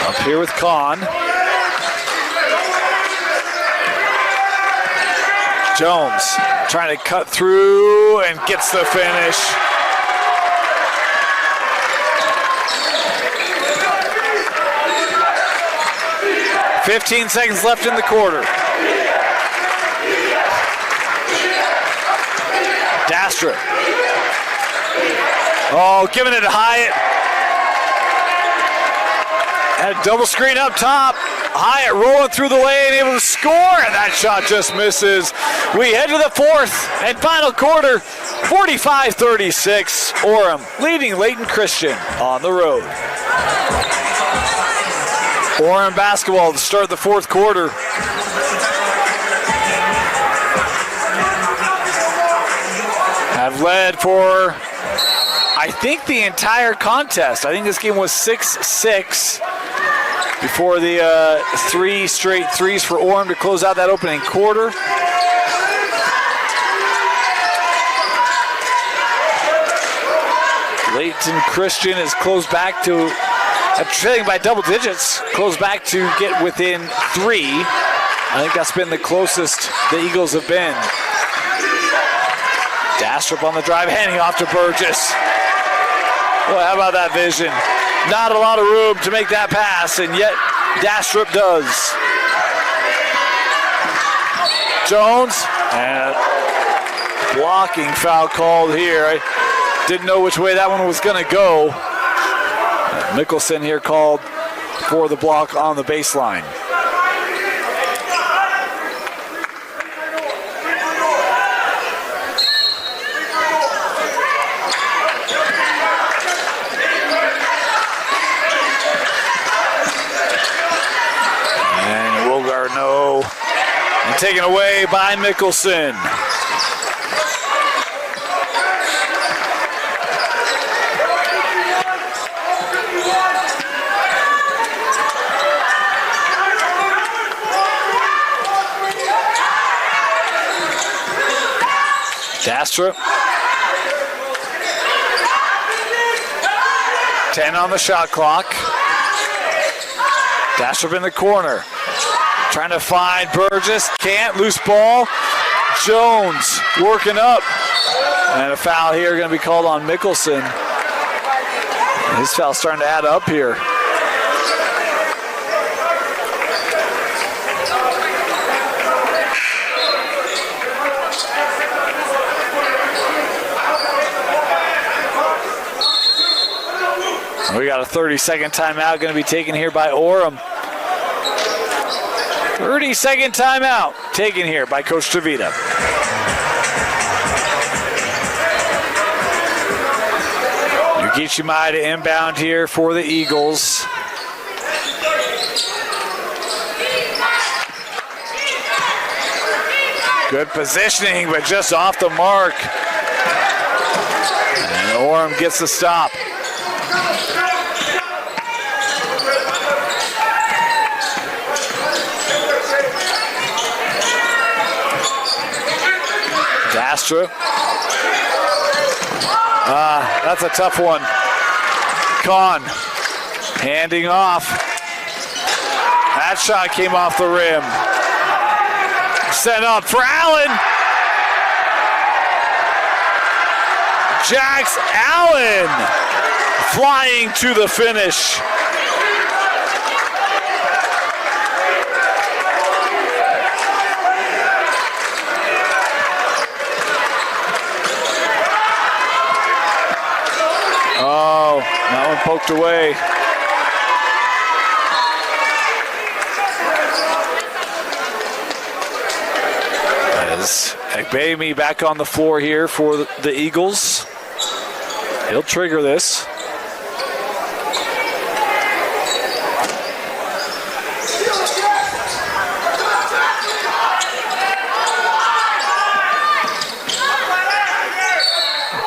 up here with Kahn. Jones trying to cut through and gets the finish. "15 seconds left in the quarter. Dastrup. Oh, giving it to Hyatt. Had a double screen up top. Hyatt rolling through the lane, able to score, and that shot just misses. We head to the fourth and final quarter, 45-36. Orem leading Layton Christian on the road. Orem basketball to start the fourth quarter. have led for, I think, the entire contest. I think this game was 6-6 before the 3 straight threes for Orem to close out that opening quarter. Layton Christian is closed back to, trailing by double digits, closed back to get within 3. I think that's been the closest the Eagles have been. Dastrup on the drive, handing off to Burgess. Well, how about that vision? Not a lot of room to make that pass, and yet Dastrup does. Jones, and blocking foul called here. I didn't know which way that one was going to go. Mickelson here called for the block on the baseline. And taken away by Mickelson. Dastrup. 10 on the shot clock. Dastrup in the corner. Trying to find Burgess, can't, loose ball. Jones working up. And a foul here going to be called on Mickelson. His foul's starting to add up here. We got a 30-second timeout going to be taken here by Orem. 30-second timeout taken here by Coach Tavita. Yukichi Maeda inbound here for the Eagles. Good positioning, but just off the mark. And Orem gets the stop. Dastrup. That's a tough one. Kahn handing off. That shot came off the rim. Set up for Allen. Jax Allen flying to the finish. Oh, that one poked away. As Ekbemi back on the floor here for the Eagles. He'll trigger this.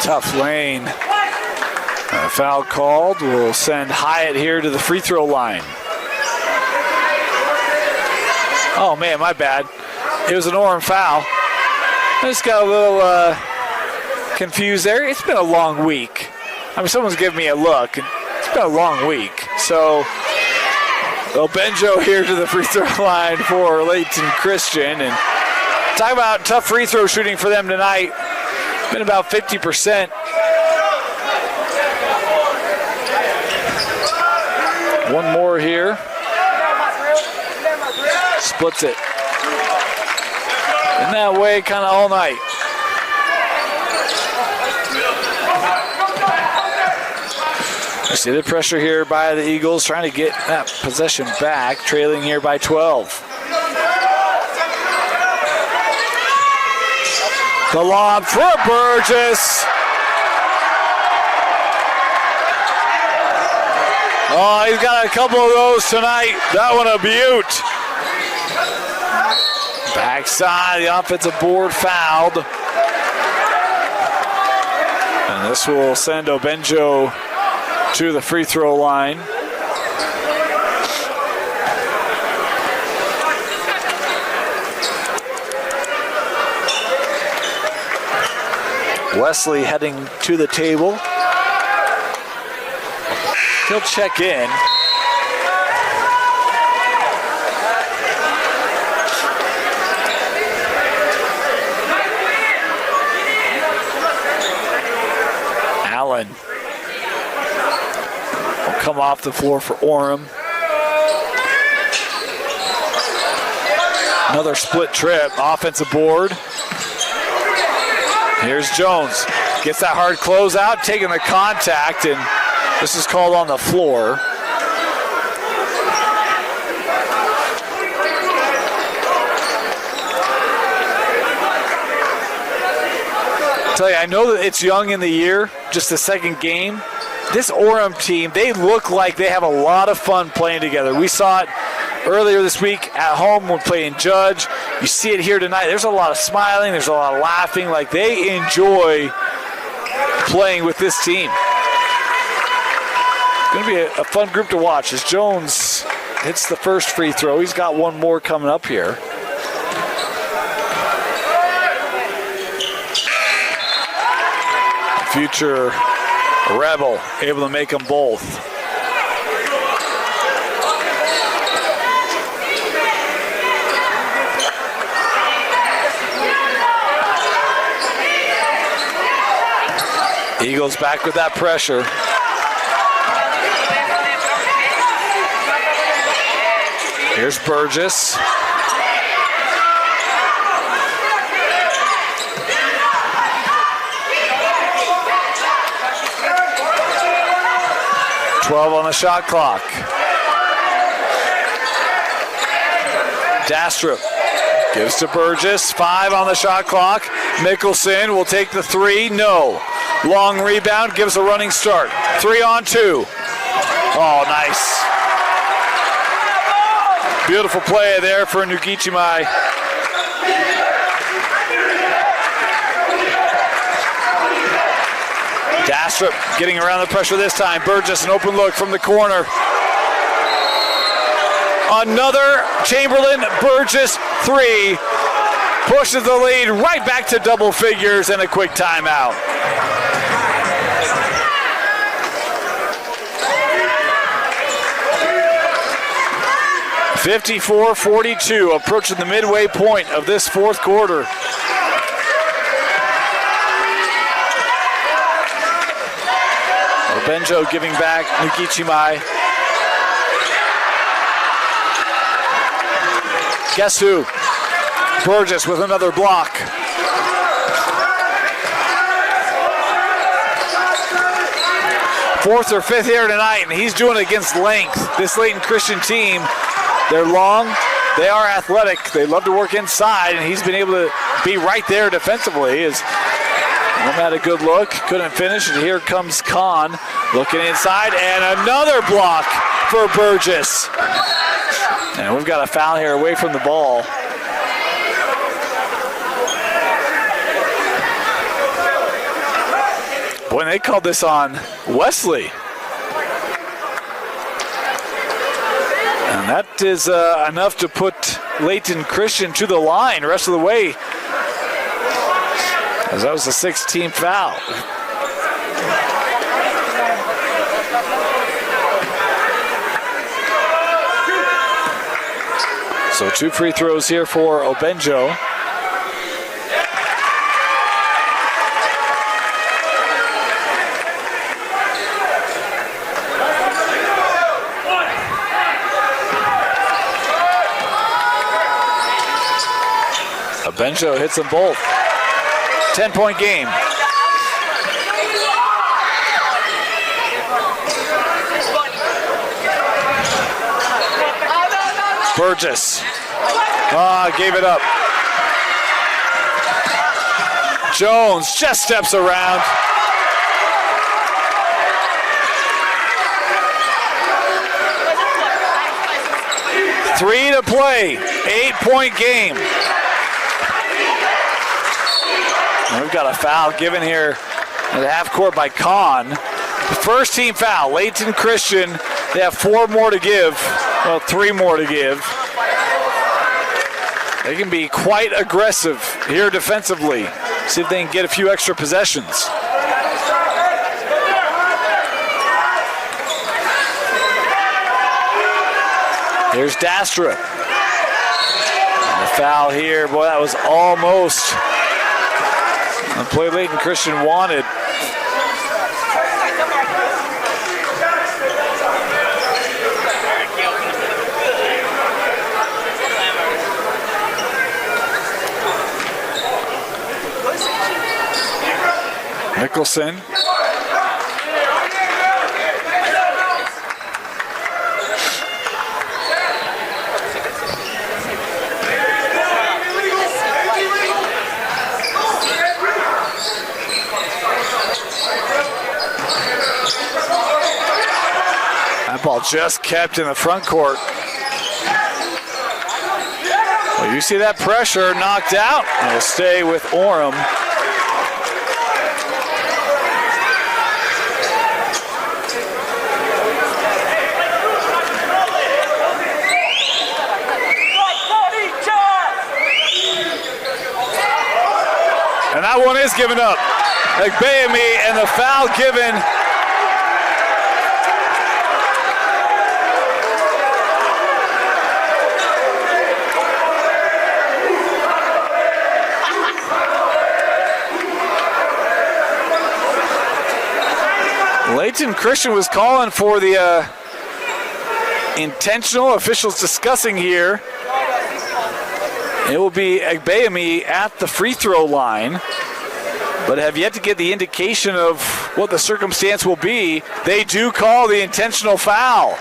Tough lane. A foul called will send Hyatt here to the free throw line. Oh man, my bad. It was an Orem foul. I just got a little confused there. It's been a long week. I mean, someone's giving me a look. It's been a long week. So, Benjo here to the free throw line for Layton Christian. And talk about tough free throw shooting for them tonight. Been about 50%. One more here. Splits it. In that way, kind of all night. You see the pressure here by the Eagles, trying to get that possession back, trailing here by 12. The lob for Burgess. Oh, he's got a couple of those tonight. That one a beaut. Backside, the offensive board fouled. And this will send Obenjo to the free throw line. Wesley heading to the table. He'll check in. Allen will come off the floor for Orem. Another split trip, offensive board. Here's Jones. Gets that hard closeout, taking the contact, and this is called on the floor. Tell you, I know that it's young in the year, just the second game. This Orem team, they look like they have a lot of fun playing together. We saw it earlier this week at home when playing Judge. You see it here tonight. There's a lot of smiling. There's a lot of laughing. Like, they enjoy playing with this team. It's going to be a fun group to watch as Jones hits the first free throw. He's got one more coming up here. Future Rebel able to make them both. Eagles back with that pressure. Here's Burgess. .12 on the shot clock. Dastrup gives to Burgess. 5 on the shot clock. Mickelson will take the 3. No. Long rebound, gives a running start. 3 on 2. Oh, nice. Beautiful play there for Nugichimai. Dastrup getting around the pressure this time. Burgess, an open look from the corner. Another Chamberlain Burgess 3. Pushes the lead right back to double figures and a quick timeout. (54-42), approaching the midway point of this fourth quarter. Obenjo giving back Nugichimai. Guess who? Burgess with another block. Fourth or fifth here tonight, and he's doing it against length. This Layton Christian team, they're long, they are athletic, they love to work inside, and he's been able to be right there defensively. As Orem had a good look, couldn't finish, and here comes Kahn looking inside, and another block for Burgess. And we've got a foul here away from the ball. Boy, they called this on Wesley. And that is enough to put Layton Christian to the line the rest of the way, as that was the 16th foul. So 2 free throws here for Obenjo. Obenjo hits them both. 10-point game. Burgess. Gave it up. Jones just steps around. Three to play. 8-point game. And we've got a foul given here at the half court by Kahn. First team foul, Layton Christian. They have 4 more to give. Well, 3 more to give. They can be quite aggressive here defensively. See if they can get a few extra possessions. Here's Dastra. And the foul here, boy, that was almost the play Layton Christian wanted. Nicholson. That ball just kept in the front court. Well, you see that pressure knocked out. It'll stay with Orem. And that one is given up. Agbayemi and the foul given. Layton Christian was calling for the intentional. Officials discussing here. It will be Agbayemi at the free throw line, but have yet to get the indication of what the circumstance will be. They do call the intentional foul.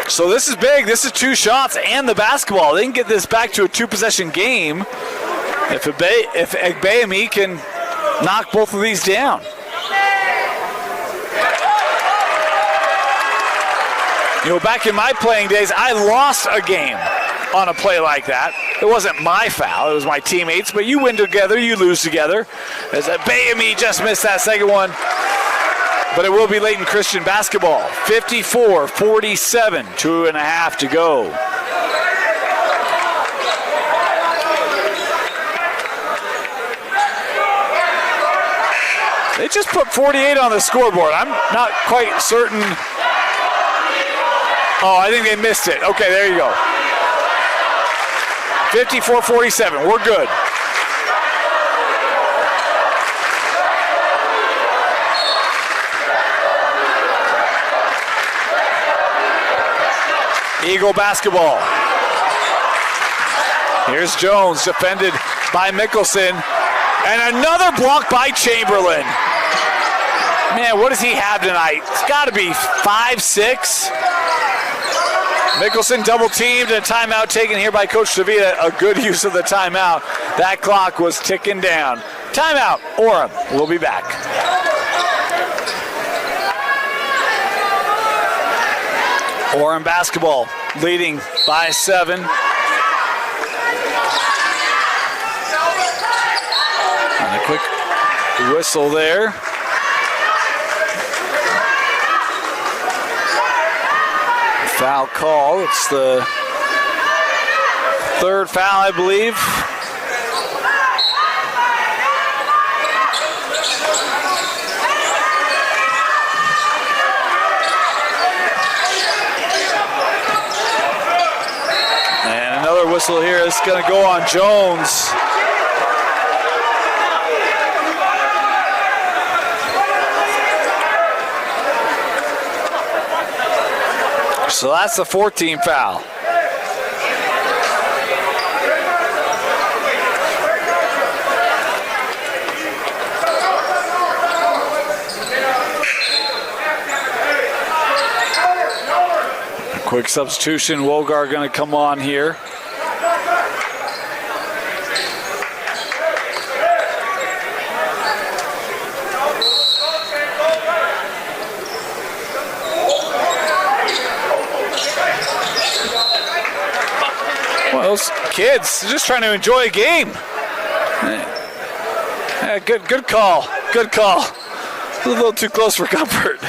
So this is big. This is 2 shots and the basketball. They can get this back to a 2-possession game if Agbayemi can knock both of these down. You know, back in my playing days, I lost a game on a play like that. It wasn't my foul, it was my teammates, but you win together, you lose together. As Agbayemi just missed that second one. But it will be Layton Christian basketball. 54-47, 2.5 to go. They just put 48 on the scoreboard. I'm not quite certain. Oh, I think they missed it. Okay, there you go. 54-47, we're good. Eagle basketball. Here's Jones, defended by Mickelson. And another block by Chamberlain. Man, what does he have tonight? It's got to be 5'6". Mickelson double teamed and a timeout taken here by Coach DeVita. A good use of the timeout. That clock was ticking down. Timeout, Orem. We'll be back. Orem basketball leading by 7. And a quick whistle there. Foul call. It's the 3rd foul, I believe. And another whistle here is going to go on Jones. So that's the 14th foul. Quick substitution. Wogar going to come on here. Well, those kids are just trying to enjoy a game. Yeah, good call. Good call. A little too close for comfort.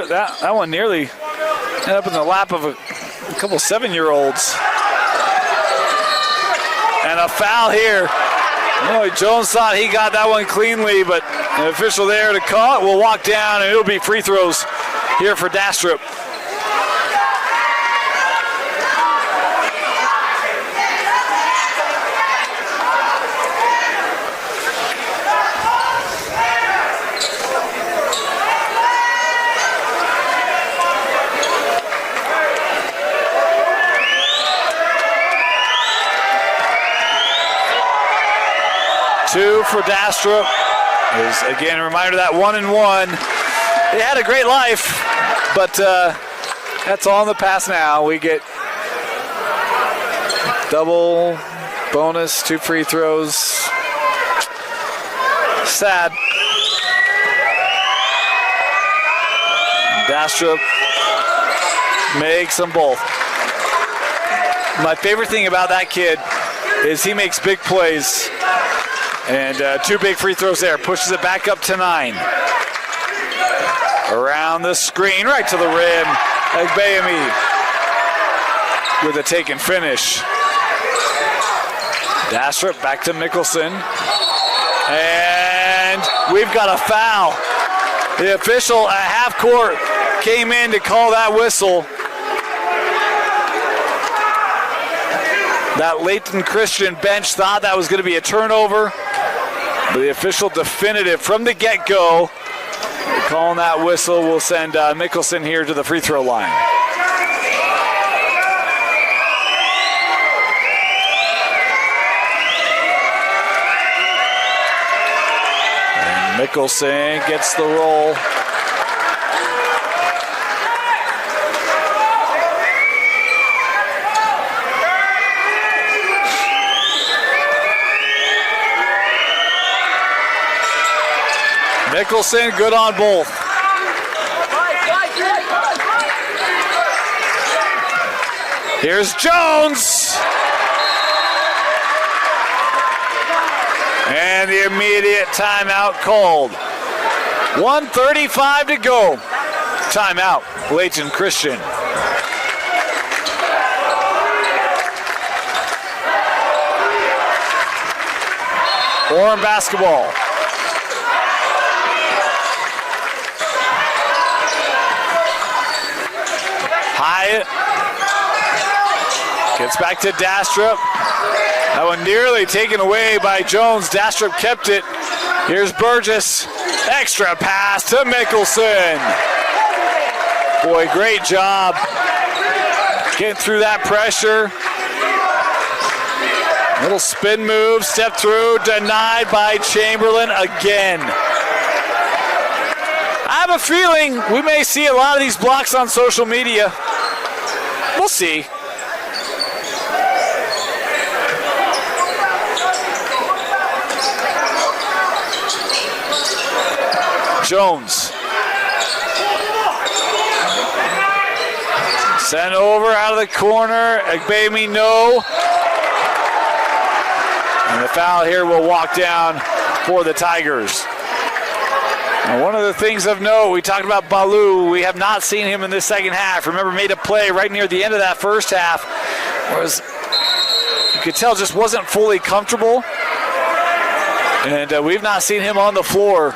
That one nearly ended up in the lap of a couple 7-year-olds. And a foul here. Oh, Jones thought he got that one cleanly, but the official there to call it will walk down, and it'll be free throws here for Dastrup. Two for Dastrup. Is again a reminder that 1-1. They had a great life, but that's all in the past now. We get double bonus, 2 free throws. Sad. Dastrup makes them both. My favorite thing about that kid is he makes big plays. And 2 big free throws there. Pushes it back up to 9. Around the screen, right to the rim. Agbayemi with a take and finish. Dastrup back to Mickelson. And we've got a foul. The official at half court came in to call that whistle. That Layton Christian bench thought that was going to be a turnover. But the official definitive from the get-go. Calling that whistle will send Mickelson here to the free throw line. And Mickelson gets the roll. Mickelson, good on both. Here's Jones. And the immediate timeout called. 1:35 to go. Timeout, Layton Christian. Orem basketball. Hyatt gets back to Dastrup. That one nearly taken away by Jones. Dastrup kept it. Here's Burgess. Extra pass to Mickelson. Boy, great job getting through that pressure. Little spin move, step through, denied by Chamberlain again. I have a feeling we may see a lot of these blocks on social media. We'll see. Jones. Sent over out of the corner. Agbayemi, no. And the foul here will walk down for the Tigers. And one of the things of note, we talked about Baloo. We have not seen him in this second half. Remember, made a play right near the end of that first half. Whereas you could tell just wasn't fully comfortable. And we've not seen him on the floor.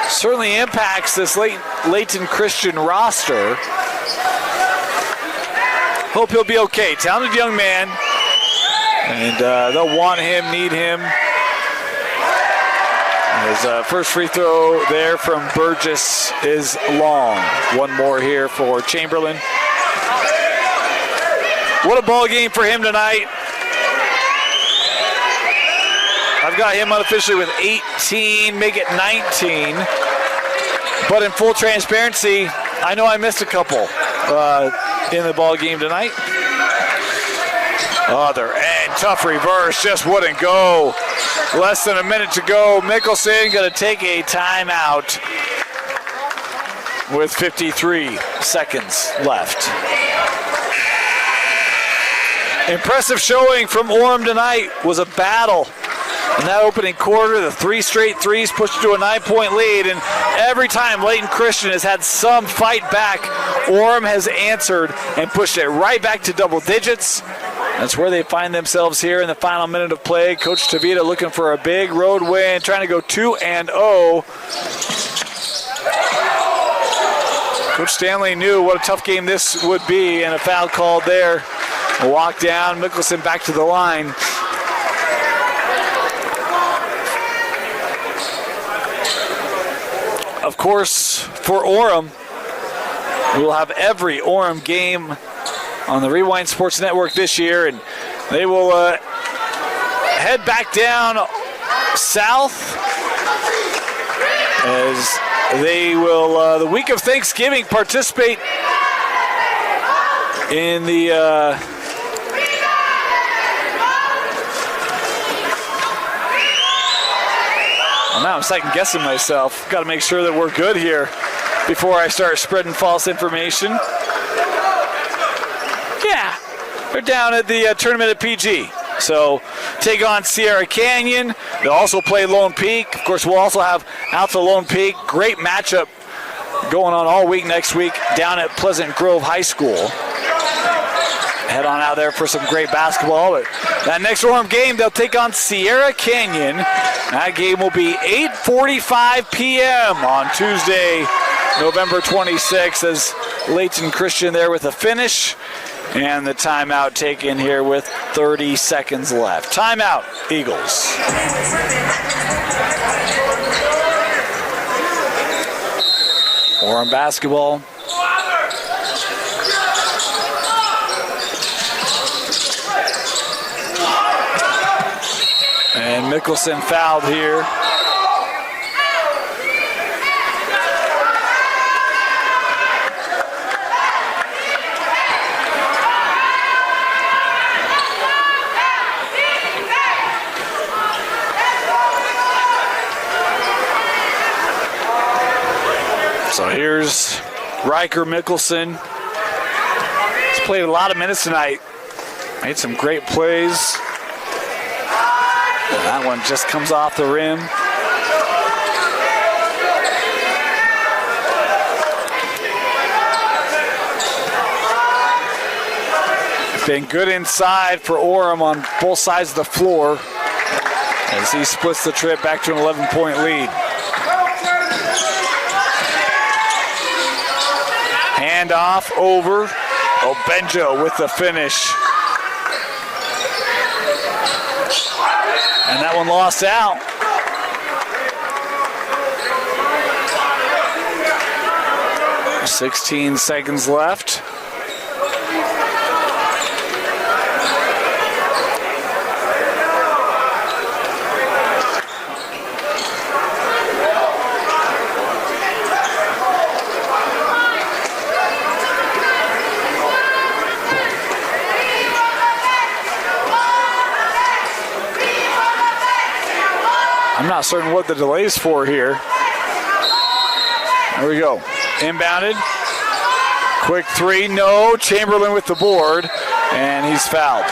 Certainly impacts this Layton Christian roster. Hope he'll be okay. Talented young man. And they'll want him, need him. His first free throw there from Burgess is long. One more here for Chamberlain. What a ball game for him tonight. I've got him unofficially with 18, make it 19. But in full transparency, I know I missed a couple in the ball game tonight. Other end, tough reverse, just wouldn't go. Less than a minute to go. Mickelson going to take a timeout with 53 seconds left. Impressive showing from Orem tonight. Was a battle in that opening quarter. The 3 straight threes pushed it to a 9-point lead, and every time Layton Christian has had some fight back, Orem has answered and pushed it right back to double digits. That's where they find themselves here in the final minute of play. Coach Tavita looking for a big road win, trying to go 2-0. Coach Stanley knew what a tough game this would be, and a foul called there. A walk down, Mickelson back to the line. Of course, for Orem, we will have every Orem game on the Rewind Sports Network this year, and they will head back down south as they will, the week of Thanksgiving, participate in the now I'm second guessing myself. Got to make sure that we're good here before I start spreading false information. Yeah, they're down at the tournament at PG. So take on Sierra Canyon. They'll also play Lone Peak. Of course, we'll also have Alta Lone Peak. Great matchup going on all week next week down at Pleasant Grove High School. Head on out there for some great basketball. But that next Orem game, they'll take on Sierra Canyon. That game will be 8:45 p.m. on Tuesday, November 26th, as Layton Christian there with a finish. And the timeout taken here with 30 seconds left. Timeout, Eagles. Orem basketball. And Mickelson fouled here. So here's Riker Mickelson. He's played a lot of minutes tonight. Made some great plays. That one just comes off the rim. Been good inside for Orem on both sides of the floor as he splits the trip back to an 11-point lead. Hand off over. Obenjo with the finish. And that one lost out. There's 16 seconds left. I'm not certain what the delay's for here. There we go. Inbounded. Quick three. No. Chamberlain with the board. And he's fouled.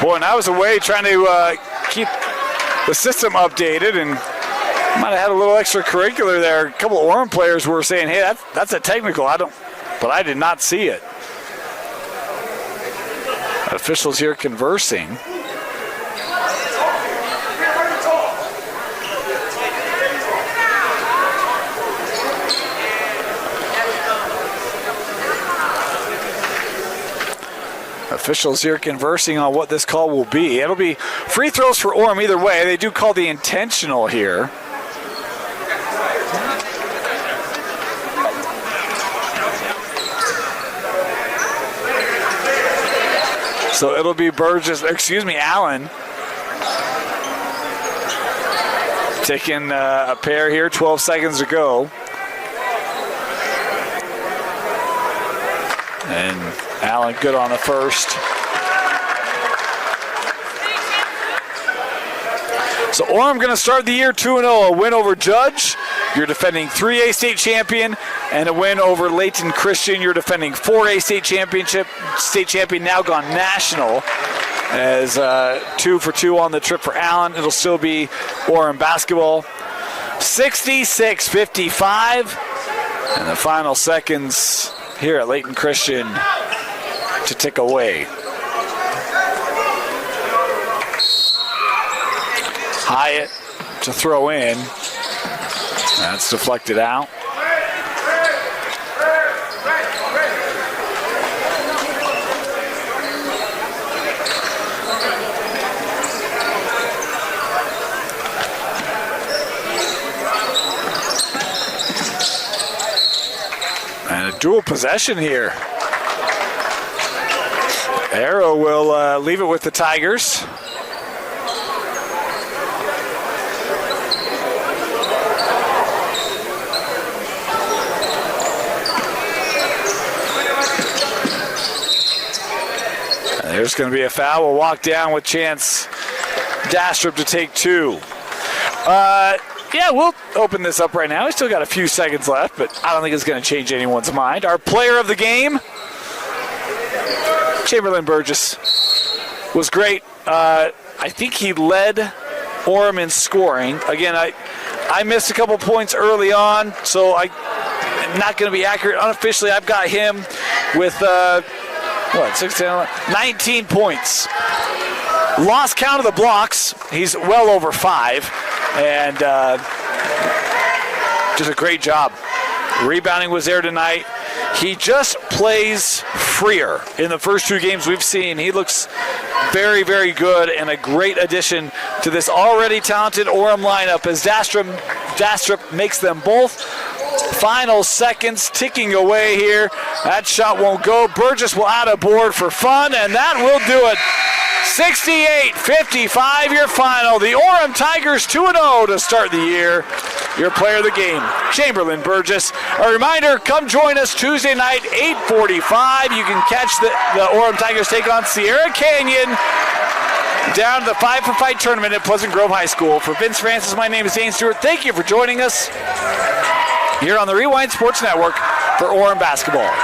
Boy, and I was away trying to keep the system updated, and might have had a little extracurricular there. A couple of Orem players were saying, hey, that's a technical. But I did not see it. Officials here conversing. Officials here conversing on what this call will be. It'll be free throws for Orem either way. They do call the intentional here. So it'll be Allen taking a pair here, 12 seconds to go. And Allen good on the first. So Orem going to start the year 2-0, a win over Judge your defending 3A state champion, and a win over Layton Christian, your defending 4A state champion, now gone national. As 2 for 2 on the trip for Allen. It'll still be Orem basketball. 66-55. And the final seconds here at Layton Christian to tick away. Hyatt to throw in. That's deflected out. And a dual possession here. Arrow will leave it with the Tigers. And there's going to be a foul. We'll walk down with Chance Dastrup to take 2. Yeah, we'll open this up right now. We still got a few seconds left, but I don't think it's going to change anyone's mind. Our player of the game, Chamberlain Burgess, was great. I think he led Orem in scoring. Again, I missed a couple points early on, so I'm not going to be accurate. Unofficially, I've got him with, 19 points. Lost count of the blocks. He's well over 5. And just a great job. Rebounding was there tonight. He just plays freer in the first 2 games we've seen. He looks very, very good and a great addition to this already talented Orem lineup as Dastrup makes them both. Final seconds ticking away here. That shot won't go. Burgess will add a board for fun, and that will do it. 68-55 your final. The Orem Tigers 2-0 to start the year. Your player of the game, Chamberlain Burgess. A reminder, come join us Tuesday night, 8:45. You can catch the Orem Tigers take on Sierra Canyon down to the 5 for Fight tournament at Pleasant Grove High School. For Vince Francis, my name is Dane Stewart. Thank you for joining us here on the Rewind Sports Network for Orem Basketball.